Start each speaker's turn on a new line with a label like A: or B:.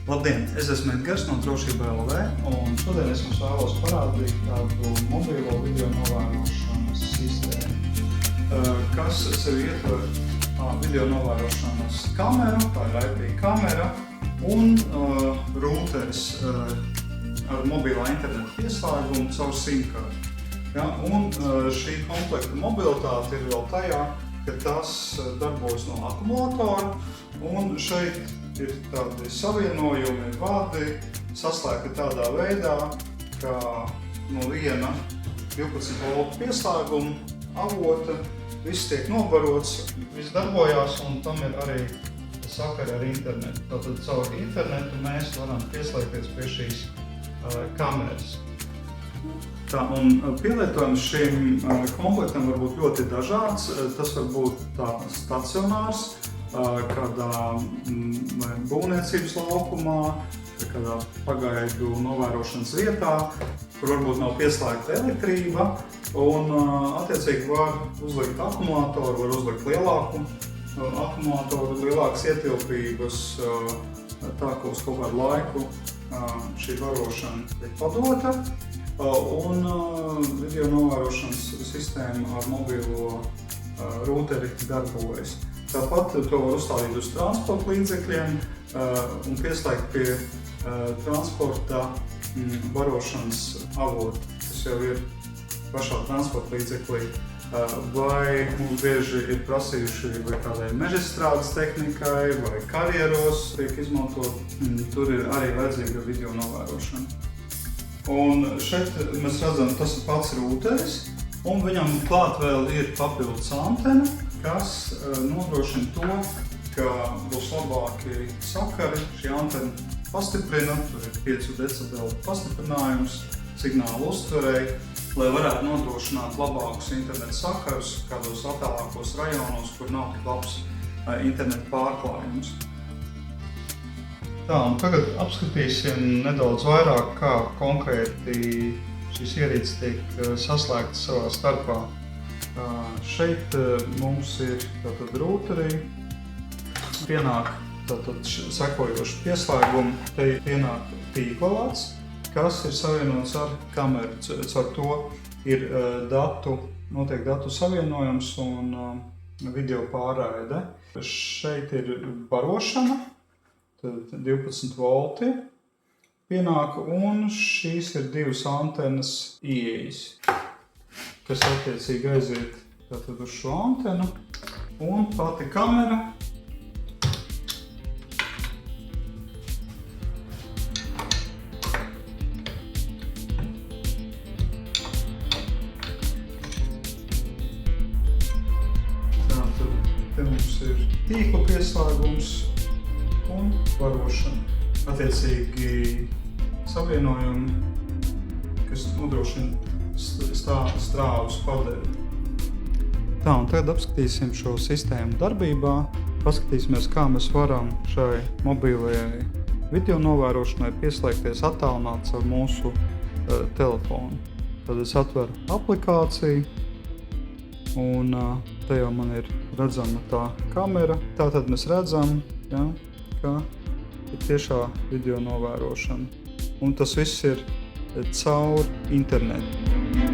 A: Labdien, es esmu Edgars no Drošība LV, un šodien es jums vēlos parādīt tādu mobilo video novērošanas sistēmu, kas sevi ietver video novērošanas kameru, tā ir IP kamera, un rūteris ar mobilā interneta pieslēgumu caur SIM-karti. Ja, un šī komplekta mobilitāte ir vēl tajā, ka tas darbojas no akumulatora, un šeit ir tādi savienojumi, vadi, saslēgti tādā veidā, ka no viena 12 voltu pieslēguma avota viss tiek nobarots, viss darbojās, un tam ir arī sakari ar internetu. Tātad caur internetu mēs varam pieslēgties pie šīs kameras. Tā, un pielietojums šim komplektam var būt ļoti dažāds. Tas var būt tā stacionārs, kādā būvniecības laukumā, kādā pagaidu novērošanas vietā, kur varbūt nav pieslēgta elektrība, un attiecīgi var uzlikt akumulātoru, var uzlikt lielāku akumulātoru, lielākas ietilpības, tā ka uz kaut kādu laiku šī barošana tiek padota, un video novērošanas sistēma ar mobilo rūteri darbojas. Tāpat to var uzstādīt uz transporta līdzekļiem un pieslēgt pie transporta barošanas avota, kas jau ir pašā transporta līdzeklī. Vai mums bieži ir prasījuši vai kādai mežstrādes tehnikai, vai karjeros tiek izmantot, tur ir arī vajadzīga video novērošana. Un šeit mēs redzam, tas ir pats rūteris, un viņam klāt vēl ir papildus antena, kas nodrošina to, ka būs labāki sakari. Šī antena pastiprina, tur ir 5 decibeli pastiprinājums signālu uztverēji, lai varētu nodrošināt labākus interneta sakarus kādos attālākos rajonos, kur nav tik labs interneta pārklājums. Tā, un tagad apskatīsim nedaudz vairāk, kā konkrēti šīs ierīces tiek saslēgtas savā starpā. Šeit mums ir tātad rūterī, pienāk tātad sekojoši pieslēgumi, te pienāk tīkla vads, kas ir savienots ar kameru. Caur to ir notiek datu savienojums un video pārraide. Šeit ir barošana, tad 12 volti pienāk, un šīs ir 2 antenas ieejas, kas attiecīgi aiziet tātad uz šo antenu, un pati kamera tātad te mums ir tīkla pieslēgums un barošana. Attiecīgi savienojumi, kas nodrošina strāvas padevi. Tā, un tagad apskatīsim šo sistēmu darbībā. Paskatīsimies, kā mēs varam šai mobilajai video novērošanai pieslēgties attālināts ar mūsu telefonu. Tad es atveru aplikāciju, un te jau man ir redzama tā kamera. Tātad mēs redzam, ja, ka ir tiešā video novērošana. Un tas viss ir caur internetu.